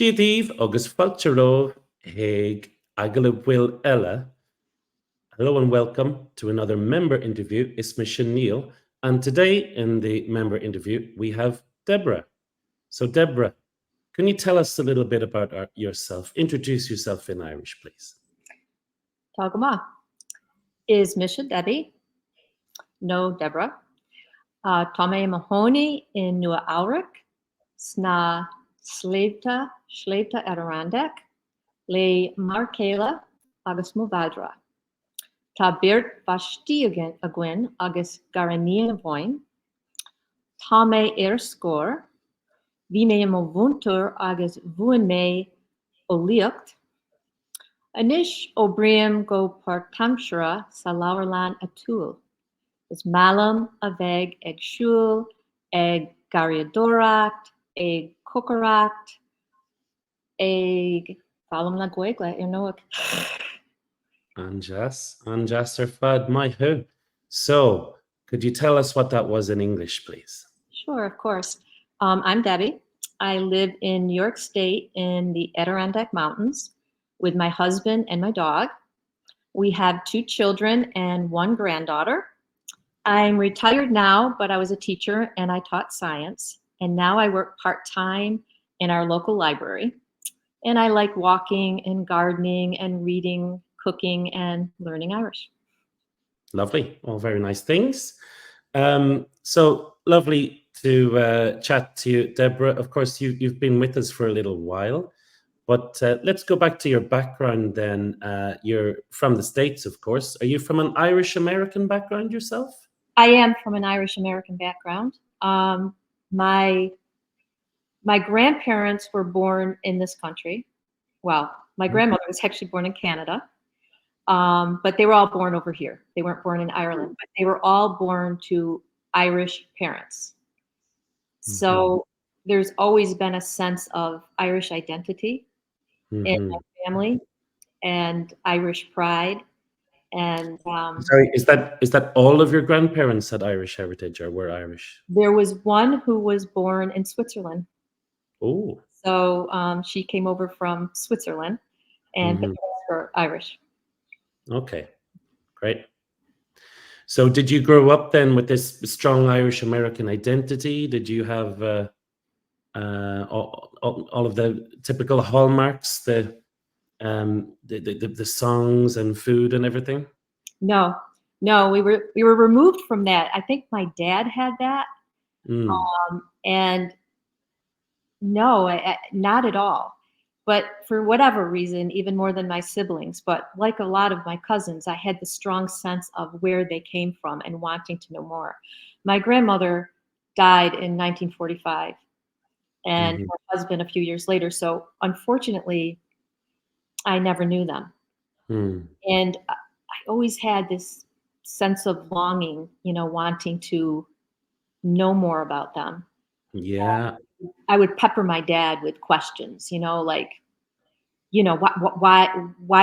Díobh agus falteróh ag agla bhfuil eile. Hello and welcome to another member interview. It's Michelle Neal, and today in the member interview we have Deborah. So Deborah, can you tell us a little bit about yourself? Introduce yourself in Irish, please. Tágama is Misha Debbie, no Deborah. Tame Mahoney in Nua Auric, Sna Sléibhte Adirondach, Le Marcela agus Movadra. Tá Beart Bastí agin agus Garaní Voin. Tame Scór, Bhí mé mo bhuntur agus bhuan mé ó Líocht. Anish O'Briam go Partamshra sa Laurlan a Tool. Is Malam a veg ag Shul, ag Gariadoracht, ag Cookoracht, ag Falam na Gaeilge Noach. Anjas ar fad my who. So, could you tell us what that was in English, please? Sure, of course. I'm Debbie. I live in New York State in the Adirondack Mountains with my husband and my dog. We have 2 children and 1 granddaughter. I'm retired now, but I was a teacher and I taught science. And now I work part-time in our local library. And I like walking and gardening and reading, cooking, and learning Irish. Lovely. All very nice things. So lovely to chat to you, Deborah. Of course, you've been with us for a little while. But let's go back to your background then. You're from the States, of course. Are you from an Irish-American background yourself? I am from an Irish-American background. My grandparents were born in this country. Well, my grandmother was actually born in Canada, but they were all born over here. They weren't born in Ireland, but they were all born to Irish parents. So there's always been a sense of Irish identity in my family and Irish pride. And sorry, is that all of your grandparents had Irish heritage or were Irish? There was one who was born in Switzerland. Oh. So she came over from Switzerland and were Irish. Okay, great. So did you grow up then with this strong Irish American identity? Did you have all of the typical hallmarks, the songs and food and everything? No, we were removed from that. I think my dad had that, and no, not at all. But for whatever reason, even more than my siblings, but like a lot of my cousins, I had the strong sense of where they came from and wanting to know more. My grandmother died in 1945, and her husband a few years later. So unfortunately, I never knew them. And I always had this sense of longing, wanting to know more about them. Yeah. I would pepper my dad with questions, why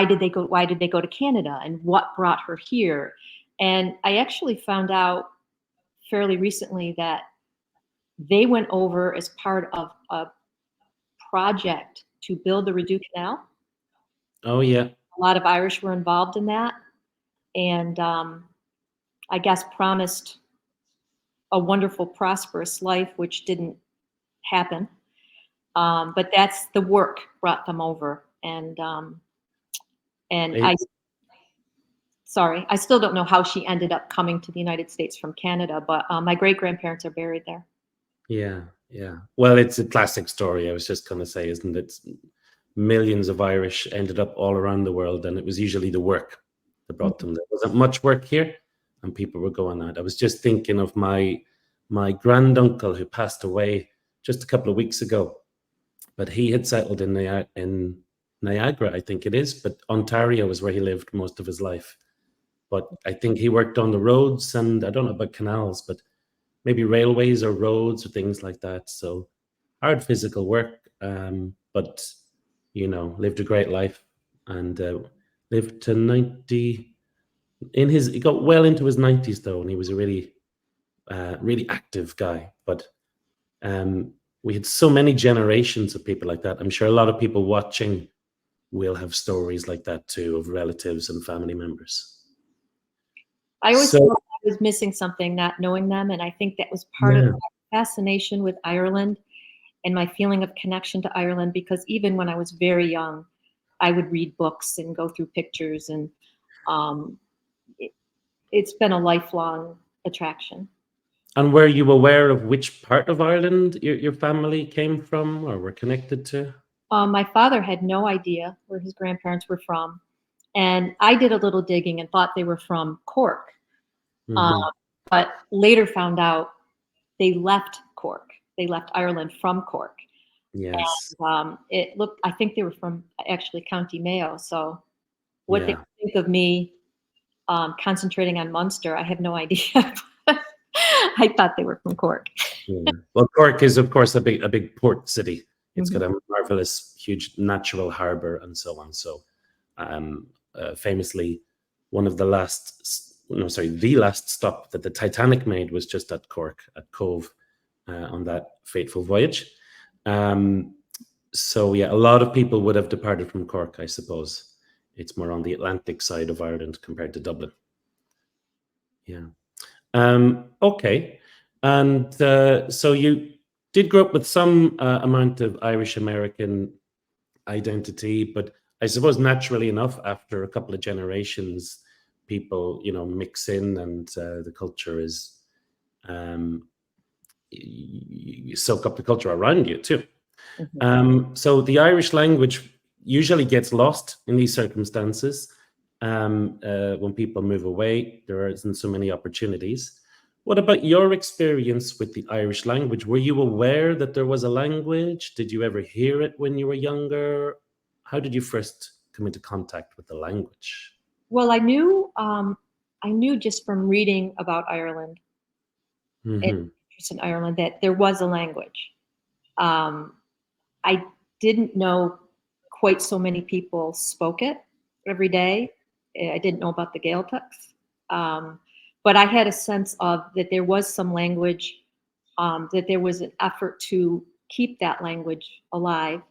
did they go to Canada and what brought her here? And I actually found out fairly recently that they went over as part of a project to build the Rideau Canal. Oh, yeah. A lot of Irish were involved in that, and I guess promised a wonderful, prosperous life, which didn't happen. But that's the work brought them over, and I still don't know how she ended up coming to the United States from Canada, but my great-grandparents are buried there. Yeah. Well, it's a classic story. I was just going to say, isn't it? Millions of Irish ended up all around the world, and it was usually the work that brought them. There wasn't much work here, and people were going out. I was just thinking of my granduncle who passed away just a couple of weeks ago, but he had settled in Niagara, I think it is, but Ontario is where he lived most of his life. But I think he worked on the roads, and I don't know about canals, but maybe railways or roads or things like that. So hard physical work, but lived a great life, and lived to 90. He got well into his 90s though, and he was a really active guy. But we had so many generations of people like that. I'm sure a lot of people watching will have stories like that too, of relatives and family members. I always So, felt I was missing something, not knowing them, and I think that was part of yeah, my fascination with Ireland and my feeling of connection to Ireland, because even when I was very young, I would read books and go through pictures, and um, it, it's been a lifelong attraction. and were you aware of which part of Ireland your family came from or were connected to? My father had no idea where his grandparents were from, and I did a little digging and thought they were from Cork, um, Hmm. but later found out they left Cork. They left Ireland from Cork. Yes. It looked, I think they were from actually County Mayo. So what they Yeah. think of me concentrating on Munster, I have no idea. I thought they were from Cork. Yeah. Well, Cork is, of course, a big port city. It's Mhm. got a marvelous, huge natural harbor and so on. So, famously, one of the no, sorry, the last stop that the Titanic made was just at Cork, at Cove, on that fateful voyage. Um, so, yeah, a lot of people would have departed from Cork, I suppose. It's more on the Atlantic side of Ireland compared to Dublin. Yeah. Okay. And so you did grow up with some amount of Irish American identity, but I suppose naturally enough, after a couple of generations, people, mix in, and the culture is, um, you soak up the culture around you too. Mhm. So the Irish language usually gets lost in these circumstances. When people move away, there isn't so many opportunities. What about your experience with the Irish language? Were you aware that there was a language? Did you ever hear it when you were younger? How did you first come into contact with the language? Well, I knew just from reading about Ireland and Hmm. interest in Ireland that there was a language. Um, I didn't know quite so many people spoke it every day. I didn't know about the Gaeltacht. Um, but I had a sense of that there was some language, that there was an effort to keep that language alive.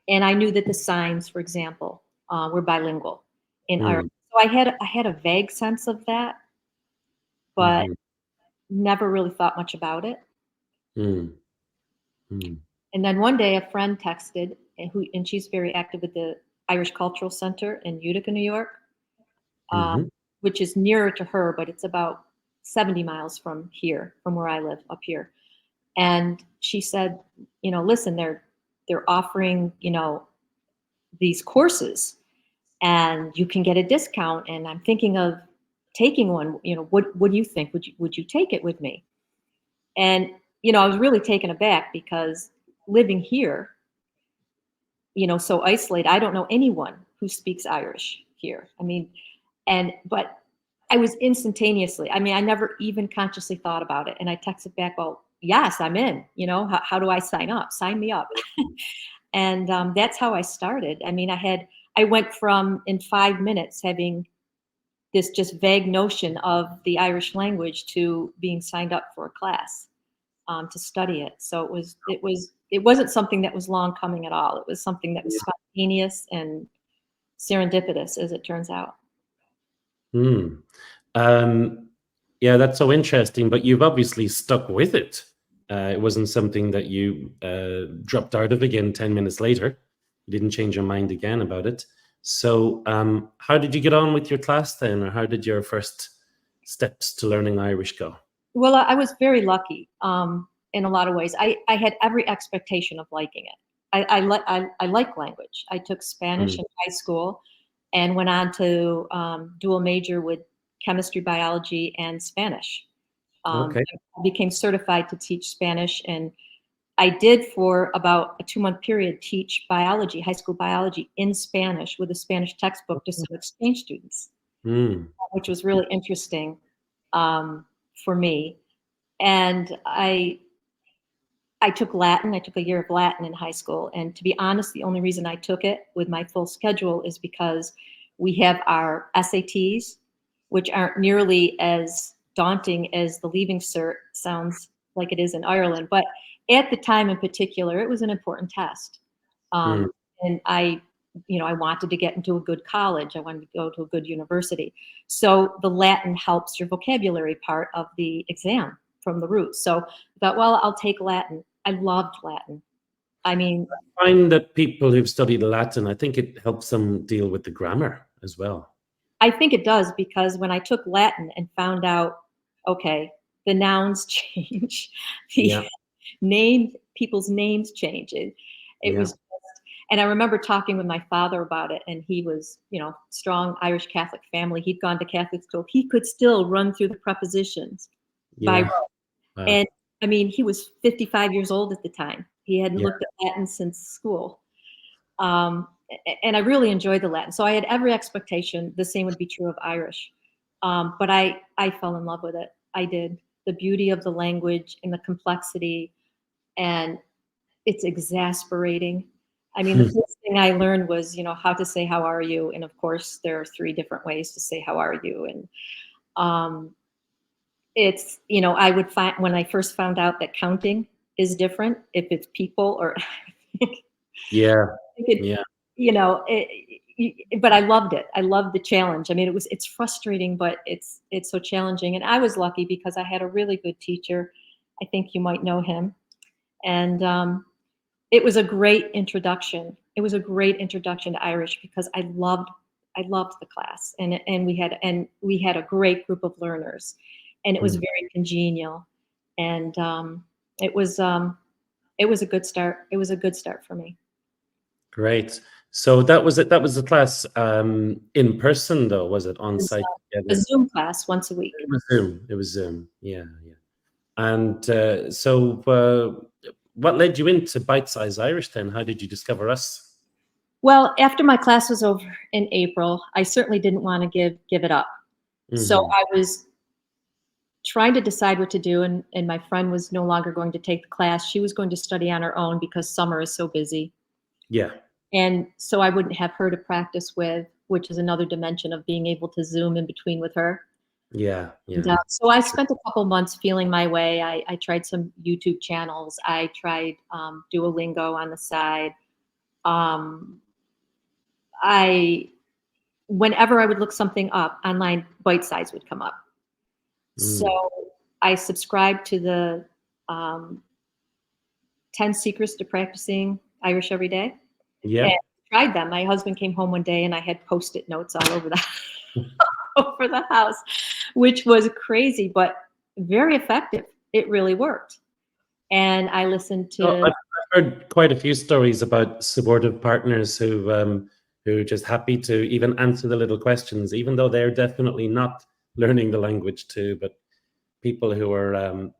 And I knew that the signs, for example, were bilingual in Ireland. Hmm. So I had a vague sense of that, but Hmm. never really thought much about it. Hmm. Hmm. And then one day a friend texted, and she's very active at the Irish Cultural Center in Utica, New York, um, Hmm. which is nearer to her, but it's about 70 miles from here, from where I live up here. And she said, listen, they're offering, these courses, and you can get a discount. And I'm thinking of taking one. What do you think? Would you take it with me? And I was really taken aback because living here, so isolated. I don't know anyone who speaks Irish here. I mean, but I was instantaneously, I never even consciously thought about it. And I texted back, well, yes, I'm in. How do I sign up? Sign me up. And that's how I started. I went from in 5 minutes having this just vague notion of the Irish language to being signed up for a class to study it. So it wasn't something that was long coming at all. It was something that was spontaneous and serendipitous, as it turns out. Hmm. Um, yeah, that's so interesting. But you've obviously stuck with it. It wasn't something that you dropped out of again 10 minutes later. You didn't change your mind again about it. So, how did you get on with your class then, or how did your first steps to learning Irish go? Well, I was very lucky in a lot of ways. I had every expectation of liking it. I like language. I took Spanish Mm. in high school and went on to dual major with chemistry, biology, and Spanish. Okay. I became certified to teach Spanish, and I did for about a 2-month period teach biology, high school biology in Spanish with a Spanish textbook to some exchange students, Mm. which was really interesting for me. And I took Latin. I took a year of Latin in high school. And to be honest, the only reason I took it with my full schedule is because we have our SATs, which aren't nearly as daunting as the Leaving Cert sounds like it is in Ireland. But at the time in particular, it was an important test. Mm. And I wanted to get into a good college. I wanted to go to a good university. So the Latin helps your vocabulary part of the exam from the roots. So I thought, well, I'll take Latin. I loved Latin. I mean, I find that people who've studied Latin, I think it helps them deal with the grammar as well. I think it does, because when I took Latin and found out, okay, the nouns change, the Yeah, people's names change. It yeah, was, and I remember talking with my father about it, and he was, strong Irish Catholic family. He'd gone to Catholic school. He could still run through the prepositions by yeah. rote. Wow. And I mean, he was 55 years old at the time. He hadn't Yeah. looked at Latin since school. And I really enjoyed the Latin. So I had every expectation the same would be true of Irish. But I fell in love with it. I did. The beauty of the language and the complexity, and it's exasperating. I mean, the first thing I learned was, how to say "How are you," and of course, there are 3 different ways to say "How are you," and um, it's, I would find when I first found out that counting is different if it's people or Yeah, it, yeah. but I loved it. I loved the challenge. I mean, it's frustrating, but it's so challenging. And I was lucky because I had a really good teacher. I think you might know him. And it was a great introduction. It was a great introduction to Irish because I loved the class, and we had a great group of learners, and it was Mm. very congenial, and it was um, it was a good start. It was a good start for me. Great. So that was it. That was the class in person, though, was it on It was site a together? Zoom class once a week. It was Zoom. It was Zoom. Yeah, yeah. And so, what led you into Bitesize Irish then? How did you discover us? Well, after my class was over in April, I certainly didn't want to give it up. So Hmm. I was trying to decide what to do, and my friend was no longer going to take the class. She was going to study on her own because summer is so busy. Yeah, And so I wouldn't have her to practice with, which is another dimension of being able to Zoom in between with her. yeah, And yeah. so I spent a couple months feeling my way. I tried some YouTube channels. I tried Duolingo on the side. Um, I Whenever I would look something up online, Bite Size would come up. So Mm. I subscribed to the um, 10 Secrets to Practicing Irish Every Day, and Yeah. tried them. My husband came home one day, and I had Post-it notes all over the over the house, which was crazy, but very effective. It really worked. And I listened No, to, I've heard quite a few stories about supportive partners who are just happy to even answer the little questions, even though they're definitely not learning the language too. But people who are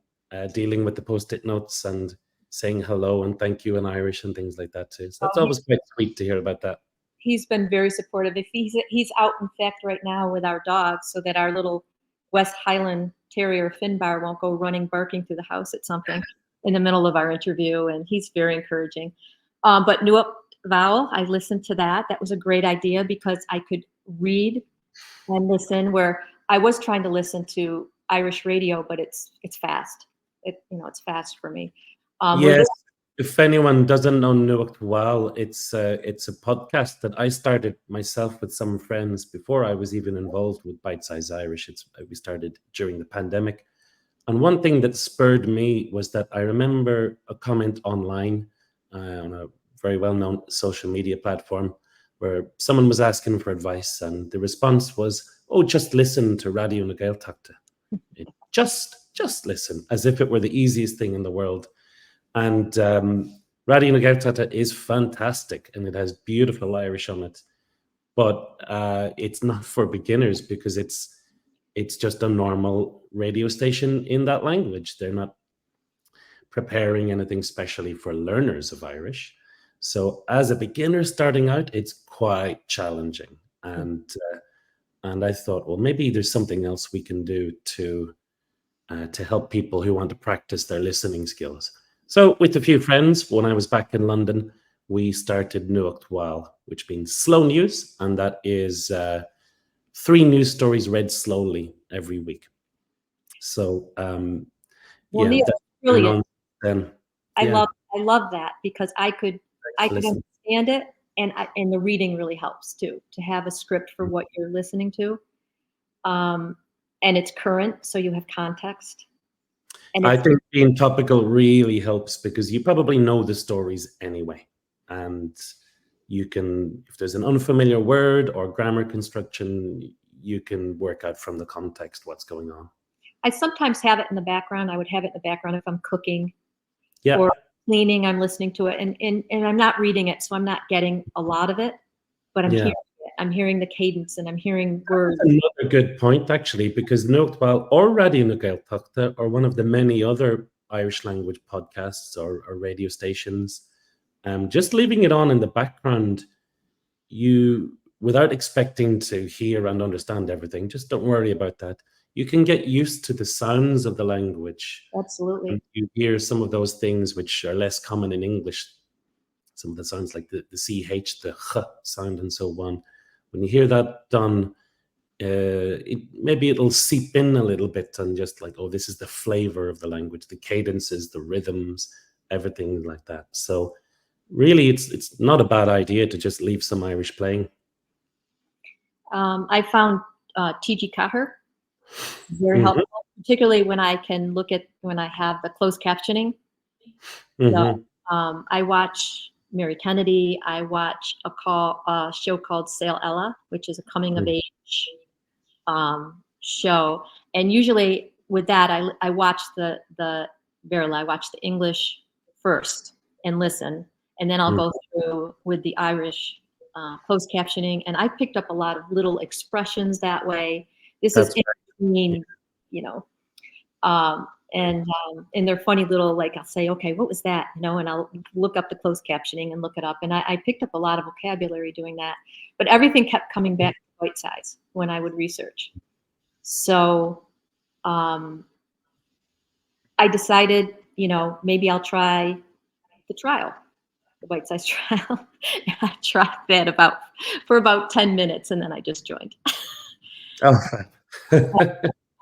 dealing with the post-it notes and saying hello and thank you in Irish and things like that too. So that's oh, always quite sweet to hear about that. he's been very supportive. If he's out, in fact, right now with our dogs, so that our little West Highland Terrier Finbar won't go running barking through the house at something in the middle of our interview, and he's very encouraging. But Nuop Vowel, I listened to that. That was a great idea because I could read and listen. Where I was trying to listen to Irish radio, but it's fast. It's fast for me. Where Yes, this if anyone doesn't know Nuacht Wow, it's a podcast that I started myself with some friends before I was even involved with Bite Size Irish. We started during the pandemic. And one thing that spurred me was that I remember a comment online on a very well-known social media platform where someone was asking for advice, and the response was, "Oh, just listen to Radio na Gaeltacht. Just listen," as if it were the easiest thing in the world. And Radio na Gaeltacht is fantastic, and it has beautiful Irish on it, but it's not for beginners because it's just a normal radio station in that language. They're not preparing anything specially for learners of Irish. So as a beginner starting out, it's quite challenging. And I thought, well, maybe there's something else we can do to help people who want to practice their listening skills. So with a few friends, when I was back in London, we started Nuacht Wow, which means slow news, and that is 3 news stories read slowly every week. So Well, yeah, Neil, that's been brilliant. on then. Yeah. I love that because I could Listen. understand it, and the reading really helps too, to have a script for what you're listening to. Um, and it's current, so you have context. And I it's think being topical really helps because you probably know the stories anyway. And you can, if there's an unfamiliar word or grammar construction, you can work out from the context what's going on. I sometimes have it in the background. I would have it in the background if I'm cooking Yeah. or cleaning. I'm listening to it, and I'm not reading it, so I'm not getting a lot of it, but I'm Yeah. hearing it. I'm hearing the cadence, and I'm hearing words. Another good point, actually, because note while already in the Gaeltacht or one of the many other Irish language podcasts or radio stations, just leaving it on in the background, you, without expecting to hear and understand everything, just don't worry about that. You can get used to the sounds of the language, and Absolutely. you hear some of those things which are less common in English. Some of the sounds like the CH, the H sound, and so on. When you hear that done, maybe it'll seep in a little bit and just like, oh, this is the flavor of the language, the cadences, the rhythms, everything like that. So really, it's not a bad idea to just leave some Irish playing. I found T.G. Caher very Hmm. helpful, particularly when when I have the closed captioning. So, Hmm. I watch Mary Kennedy. I watch a show called Sail Ella, which is a coming of age show. And usually with that, I watch I watch the English first and listen, and then I'll go through with the Irish closed captioning. And I picked up a lot of little expressions that way. This is That's in right. between, you know, and they're funny little, like, I'll say, okay, what was that? And I'll look up the closed captioning and look it up. And I picked up a lot of vocabulary doing that, but everything kept coming back to Bitesize when I would research. So um, I decided, maybe I'll try the trial, the Bitesize trial. And I tried that for about 10 minutes, and then I just joined. Oh.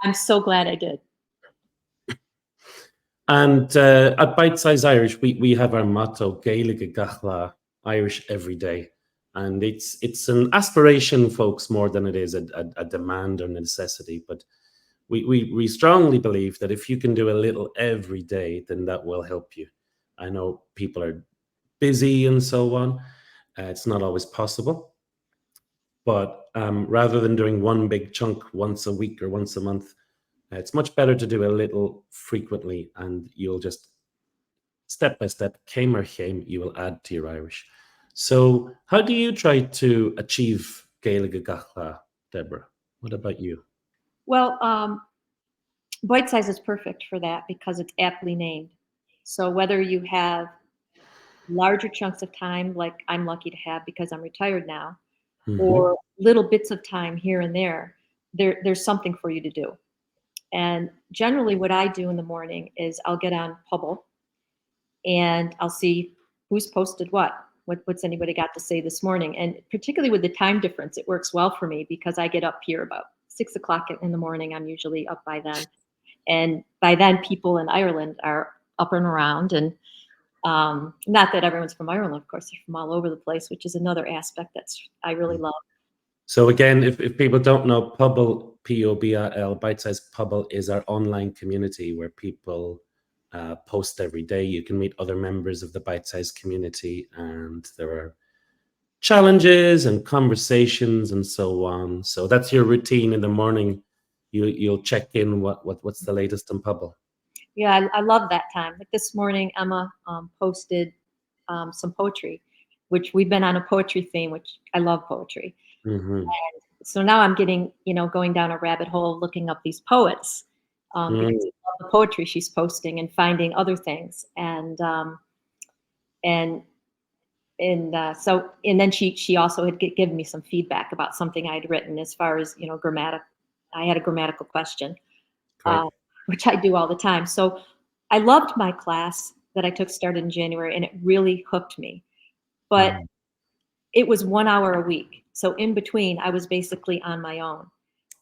I'm so glad I did. And at Bitesize Irish, we have our motto, Gaeilge Gach Lá, Irish every day. And it's an aspiration, folks, more than it is a demand or necessity. But we strongly believe that if you can do a little every day, then that will help you. I know people are busy and so on. It's not always possible. But rather than doing one big chunk once a week or once a month, it's much better to do a little frequently, and you'll just step by step, came or came, you will add to your Irish. So, how do you try to achieve Gaeilge Gach Lá, Deborah? What about you? Well, Bitesize is perfect for that because it's aptly named. So whether you have larger chunks of time, like I'm lucky to have because I'm retired now, Hmm. or little bits of time here and there's something for you to do. And generally, what I do in the morning is I'll get on Hubble and I'll see who's posted what's anybody got to say this morning. And particularly with the time difference, it works well for me because I get up here about 6 o'clock in the morning. I'm usually up by then. And by then, people in Ireland are up and around. And not that everyone's from Ireland, of course, they're from all over the place, which is another aspect I really love. So again, if people don't know, Pubble, P-O-B-L, Bite Size Pubble is our online community where people post every day. You can meet other members of the Bite Size community, and there are challenges and conversations and so on. So that's your routine in the morning. You'll check in what's the latest in Pubble. Yeah, I love that time. Like this morning, Emma posted some poetry, which we've been on a poetry theme, which I love poetry. Mm-hmm. So now I'm getting, going down a rabbit hole looking up these poets because Mm, I love the poetry she's posting and finding other things. And and then she also had given me some feedback about something I had written as far as, grammatic. I had a grammatical question, great. which I do all the time. So I loved my class that I took started in January, and it really hooked me. But Mm, it was 1 hour a week. So in between, I was basically on my own.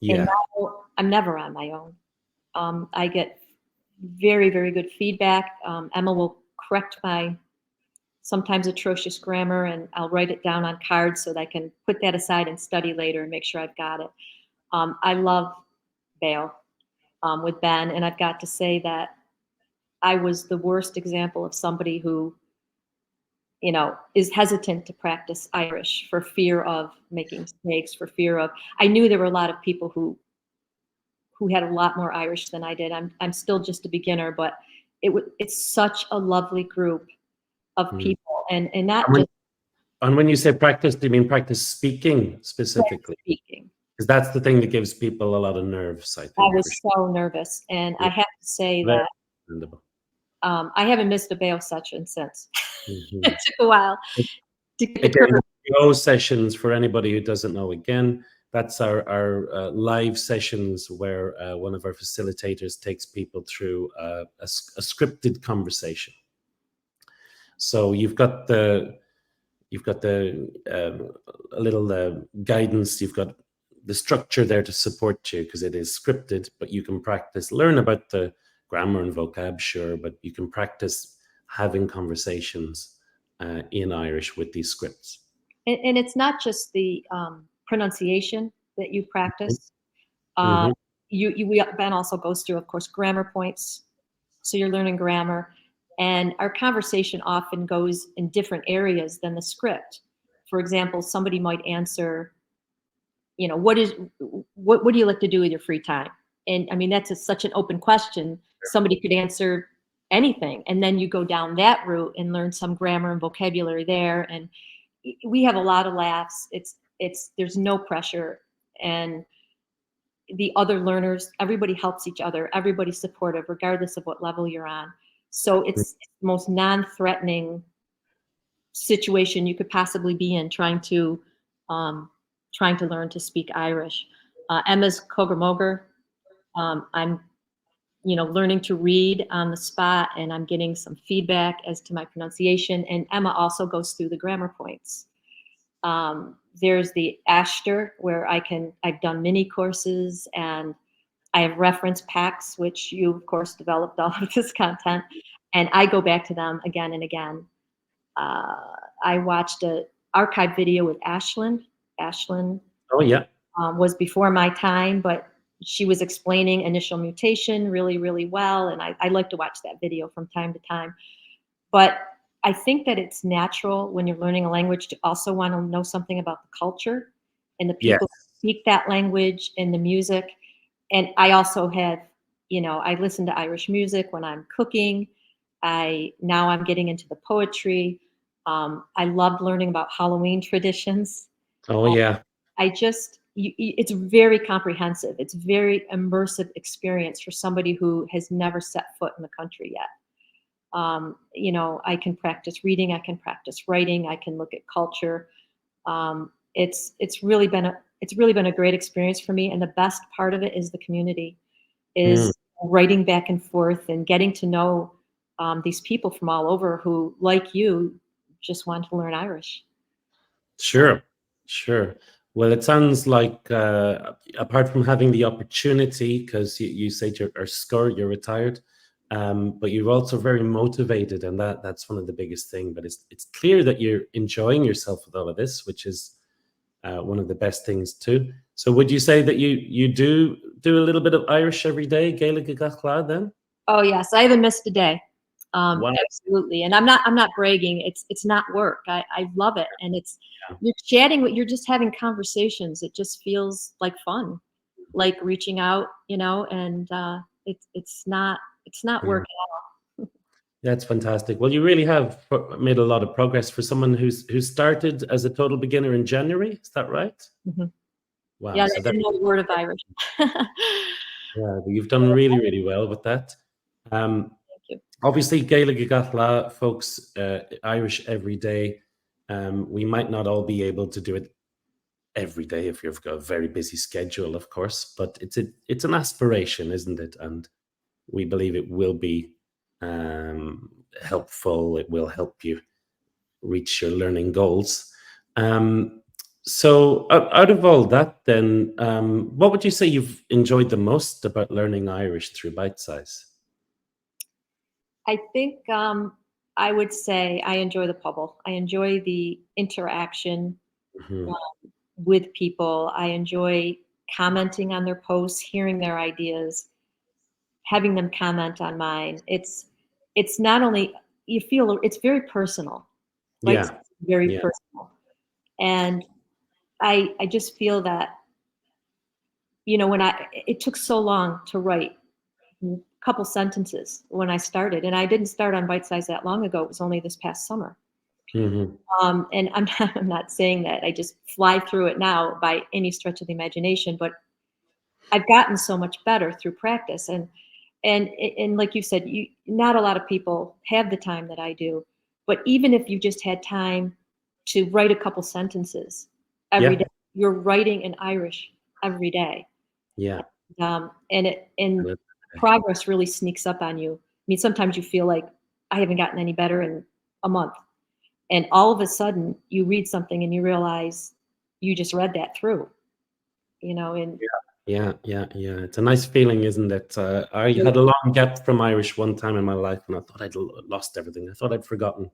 And yeah. now I'm never on my own. I get very, very good feedback. Emma will correct my sometimes atrocious grammar, and I'll write it down on cards so that I can put that aside and study later and make sure I've got it. I love Gael with Ben, and I've got to say that I was the worst example of somebody who, is hesitant to practice Irish for fear of making mistakes, for fear of. I knew there were a lot of people who had a lot more Irish than I did. I'm still just a beginner, but it's such a lovely group of people, and not And when, just and when you say practice, do you mean practice speaking specifically? speaking. Because that's the thing that gives people a lot of nerves, I I think, for was sure. so nervous, and I Yeah, have to say very that understandable. I haven't missed a Bail session since. Mhm. It took a while to get the Again, courage. those sessions, for anybody who doesn't know, again, that's our live sessions where one of our facilitators takes people through a scripted conversation. So you've got a little guidance. You've got the structure there to support you because it is scripted, but you can learn about the grammar and vocab, sure, but you can practice having conversations in Irish with these scripts. And it's not just the pronunciation that you practice. Uh, Mm-hmm. Ben also goes through, of course, grammar points. So you're learning grammar, and our conversation often goes in different areas than the script. For example, somebody might answer, what do you like to do with your free time? And I mean, that's such an open question. Somebody could answer anything, and then you go down that route and learn some grammar and vocabulary there. And we have a lot of laughs. There's no pressure, and the other learners, everybody helps each other, everybody's supportive regardless of what level you're on. So it's the most non-threatening situation you could possibly be in trying to learn to speak Irish. Emma's Cogamoger. I'm learning to read on the spot, and I'm getting some feedback as to my pronunciation, and Emma also goes through the grammar points. There's the Ashter, where I've done mini courses, and I have reference packs, which you, of course, developed all of this content, and I go back to them again and again. I watched an archive video with Ashlyn. Ashlyn Oh yeah. was before my time, but she was explaining initial mutation really, really well, and I like to watch that video from time to time. But I think that it's natural when you're learning a language to also want to know something about the culture and the Yes. people who speak that language and the music. And I also have, I listen to Irish music when I'm cooking. Now I'm getting into the poetry. I loved learning about Halloween traditions. Oh yeah. It's very comprehensive. It's very immersive experience for somebody who has never set foot in the country yet. I can practice reading, I can practice writing, I can look at culture. It's really been a great experience for me, and the best part of it is the community, Mm. is writing back and forth and getting to know these people from all over who, like you, just want to learn Irish. Sure, sure. Well, it sounds like apart from having the opportunity, because you said you're retired, but you're also very motivated, and that's one of the biggest thing. But it's clear that you're enjoying yourself with all of this, which is one of the best things too. So, would you say that you do a little bit of Irish every day, Gaeilge Gach Lá, then? Oh yes, I haven't missed a day. Wow. Absolutely, and I'm not bragging. It's not work. I love it, and you're chatting you're just having conversations. It just feels like fun, like reaching out, and it's not Yeah. work. That's fantastic. Well, you really have made a lot of progress for someone who started as a total beginner in January. Is that right? Mm-hmm. Wow. Yeah, So I that didn't know a word of Irish. Thank yeah, you've done really, really well with that. you. Obviously, Gaeilge Gach Lá, folks, Irish every day. We might not all be able to do it every day if you've got a very busy schedule, of course, but it's an aspiration, isn't it? And we believe it will be helpful. It will help you reach your learning goals. So, out of all that, then, what would you say you've enjoyed the most about learning Irish through Bitesize? I think I would say I enjoy the pubble. I enjoy the interaction Mhm. with people. I enjoy commenting on their posts, hearing their ideas, having them comment on mine. It's not only you feel it's very personal, right? Yeah. Very Yeah. personal. And I just feel that, when it took so long to write a couple sentences when I started, and I didn't start on Bite Size that long ago. It was only this past summer. Mhm. And I'm not saying that I just fly through it now by any stretch of the imagination, but I've gotten so much better through practice. And like you said, not a lot of people have the time that I do. But even if you just had time to write a couple sentences every Yeah. day, you're writing in Irish every day. Yeah. And progress really sneaks up on you. I mean, sometimes you feel like I haven't gotten any better in a month, and all of a sudden you read something and you realize you just read that through. And Yeah, yeah, yeah. It's a nice feeling, isn't it? I had a long gap from Irish one time in my life, and I thought I'd lost everything. I thought I'd forgotten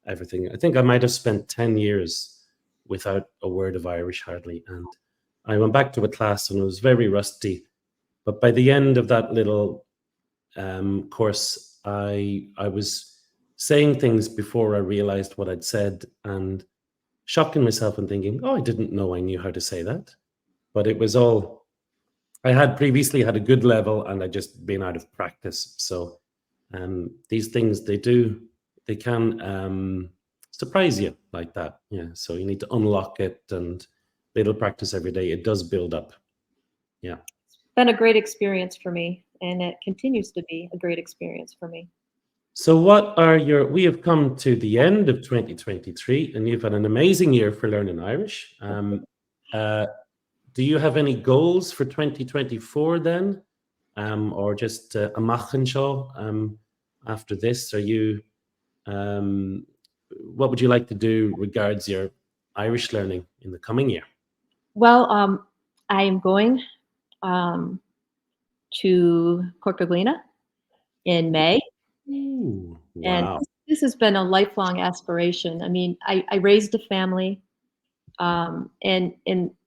everything. I think I might have spent 10 years without a word of Irish hardly. And I went back to a class and it was very rusty. But by the end of that little course, I was saying things before I realized what I'd said and shocking myself and thinking, oh, I didn't know I knew how to say that. But it was all I had previously had a good level and I just been out of practice. So these things they can surprise you like that. Yeah. So you need to unlock it and little practice every day. It does build up. Yeah. been a great experience for me, and it continues to be a great experience for me. So we have come to the end of 2023 and you've had an amazing year for learning Irish. Uh, do you have any goals for 2024 then? Or just a machine show after this? Are you um, what would you like to do regards your Irish learning in the coming year? Well, I am going um, to Corcaglina in May, Ooh, and wow. this has been a lifelong aspiration. I mean, I raised a family, and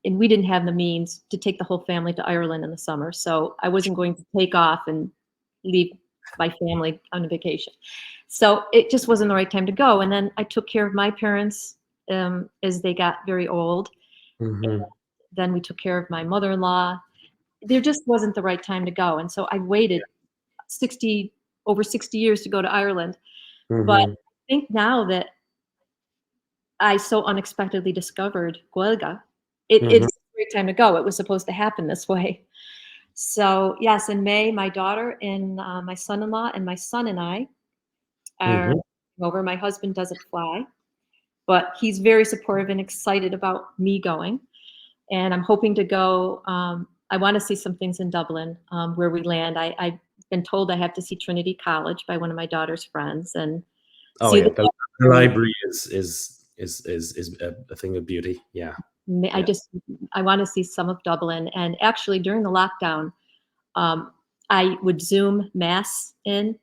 we didn't have the means to take the whole family to Ireland in the summer, so I wasn't going to take off and leave my family on a vacation. So it just wasn't the right time to go. And then I took care of my parents as they got very old. Hmm. Then we took care of my mother-in-law. There just wasn't the right time to go, and so I waited 60 over 60 years to go to Ireland. But Hmm. I think now that I so unexpectedly discovered Gaeilge, it's Hmm. a great time to go. It was supposed to happen this way. So yes, in May, my daughter and my son-in-law and my son and I are Hmm. over. My husband doesn't fly, but he's very supportive and excited about me going. And I'm hoping to go. I want to see some things in Dublin where we land. I've been told I have to see Trinity College by one of my daughter's friends and Oh see yeah, the the library is a thing of beauty. Yeah, I yeah. just I want to see some of Dublin. And actually, during the lockdown, um, I would Zoom mass in.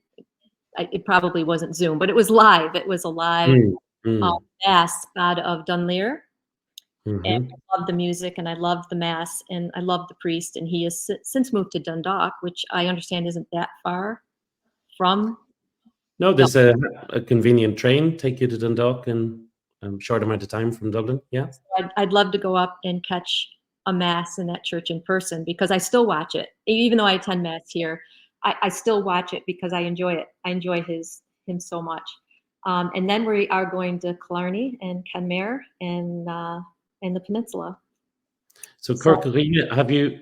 It probably wasn't Zoom, but it was live. It was a live Mm, mm, mass out of Dunleer. And hmm. I love the music, and I love the mass, and I love the priest. And he has since moved to Dundalk, which I understand isn't that far from No, Dublin. there's a convenient train take you to Dundalk in a short amount of time from Dublin. Yeah. I'd love to go up and catch a mass in that church in person because I still watch it. Even though I attend mass here, I still watch it because I enjoy it. I enjoy him so much. And then we are going to Killarney and Kenmare and the peninsula. So, So Cork, have you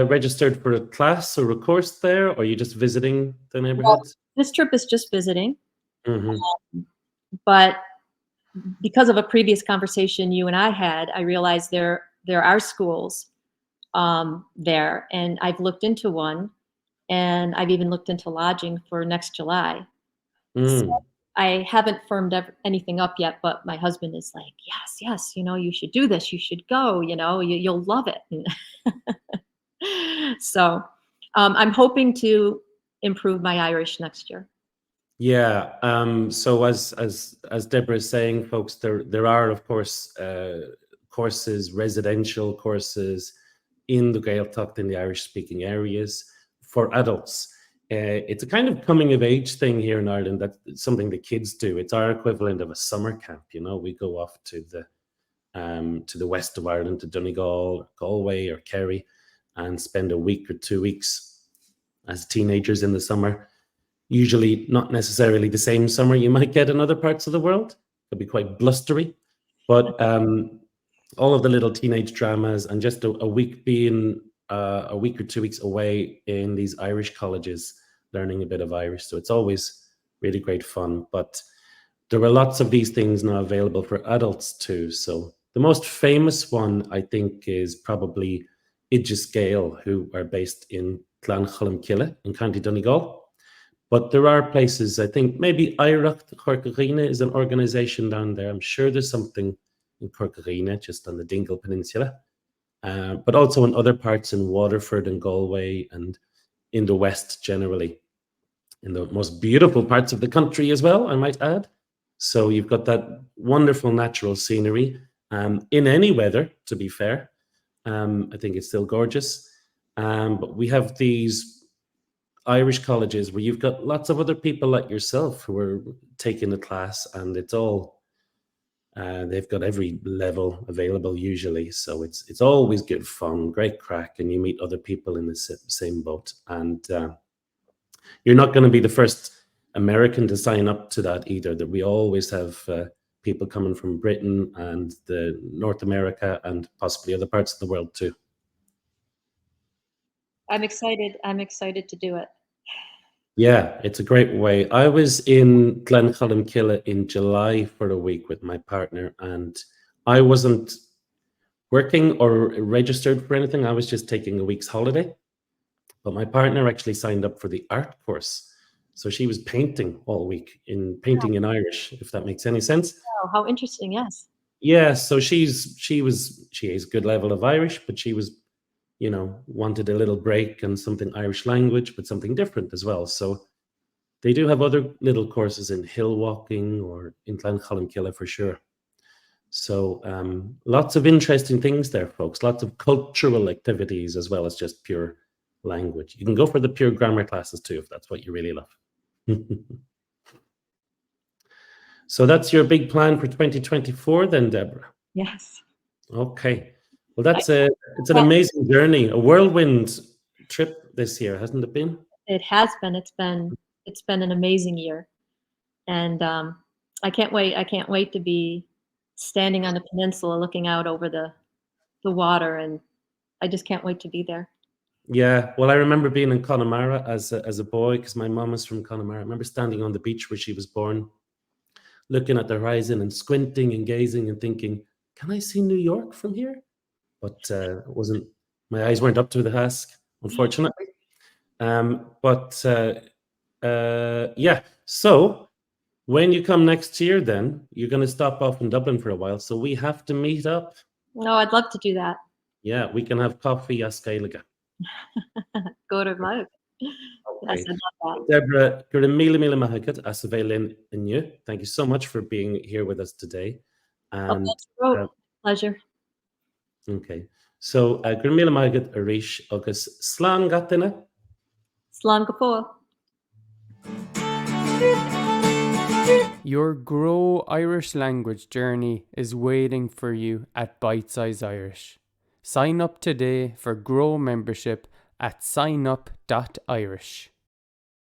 registered for a class or a course there, or are you just visiting the well, neighborhoods? this trip is just visiting, Hmm. but because of a previous conversation you and I had, I realized there are schools there, and I've looked into one, and I've even looked into lodging for next July. So Mm. I haven't firmed anything up yet, but my husband is like, yes, yes, you should do this. You should go. You'll love it. So I'm hoping to improve my Irish next year. Yeah. So as Deborah is saying, folks, there are of course courses, residential courses in the Gaeltacht in the Irish speaking areas for adults. It's a kind of coming of age thing here in Ireland. That's something the kids do. It's our equivalent of a summer camp. You know, we go off to the west of Ireland, to Donegal, or Galway, or Kerry, and spend a week or 2 weeks as teenagers in the summer. Usually, not necessarily the same summer you might get in other parts of the world. It could be quite blustery, but all of the little teenage dramas, and just a week being a week or 2 weeks away in these Irish colleges, learning a bit of Irish. So it's always really great fun. But there are lots of these things now available for adults too. So the most famous one, I think, is probably Idris Gael, who are based in Clanchullumkilla in County Donegal. But there are places, I think maybe Oireachta Corcagina is an organization down there. I'm sure there's something in Corcagina, just on the Dingle Peninsula, but also in other parts in Waterford and Galway and in the West generally, in the most beautiful parts of the country as well, I might add. So you've got that wonderful natural scenery in any weather, to be fair. I think it's still gorgeous. But we have these Irish colleges where you've got lots of other people like yourself who are taking the class, and it's all they've got every level available usually, so it's always good fun, great crack, and you meet other people in the same boat. And you're not going to be the first American to sign up to that either. That we always have people coming from Britain and the North America and possibly other parts of the world too. I'm excited. I'm excited to do it. Yeah, it's a great way. I was in Glencullen in July for a week with my partner, and I wasn't working or registered for anything. I was just taking a week's holiday. But my partner actually signed up for the art course. So she was painting all week, in painting in Irish, if that makes any sense. Oh, how interesting. Yes. Yeah, so she has a good level of Irish, but she was, wanted a little break and something Irish language, but something different as well. So they do have other little courses in hill walking or in Glencullen for sure. So lots of interesting things there, folks. Lots of cultural activities as well as just pure language. You can go for the pure grammar classes too, if that's what you really love. So that's your big plan for 2024 then, Deborah? Yes. Okay. Well, it's an amazing journey, a whirlwind trip this year, hasn't it been? It has been. It's been an amazing year, and I can't wait. I can't wait to be standing on the peninsula, looking out over the water, and I just can't wait to be there. Yeah, well, I remember being in Connemara as a boy, because my mom is from Connemara. I remember standing on the beach where she was born, looking at the horizon and squinting and gazing and thinking, "Can I see New York from here?" But it wasn't. My eyes weren't up to the task, unfortunately. Yeah. So when you come next year, then you're going to stop off in Dublin for a while. So we have to meet up. No, I'd love to do that. Yeah, we can have coffee as Gaeilge Gach. Go to live. Okay. Yes, I love that. Deborah, you're a mille mahagat as a Vailin in you. Thank you so much for being here with us today. And pleasure. Okay. So gur mille mahagat Irish agus slán gatina. Slán go. Your Grow Irish Language journey is waiting for you at Bitesize Irish. Sign up today for Grow membership at signup.irish.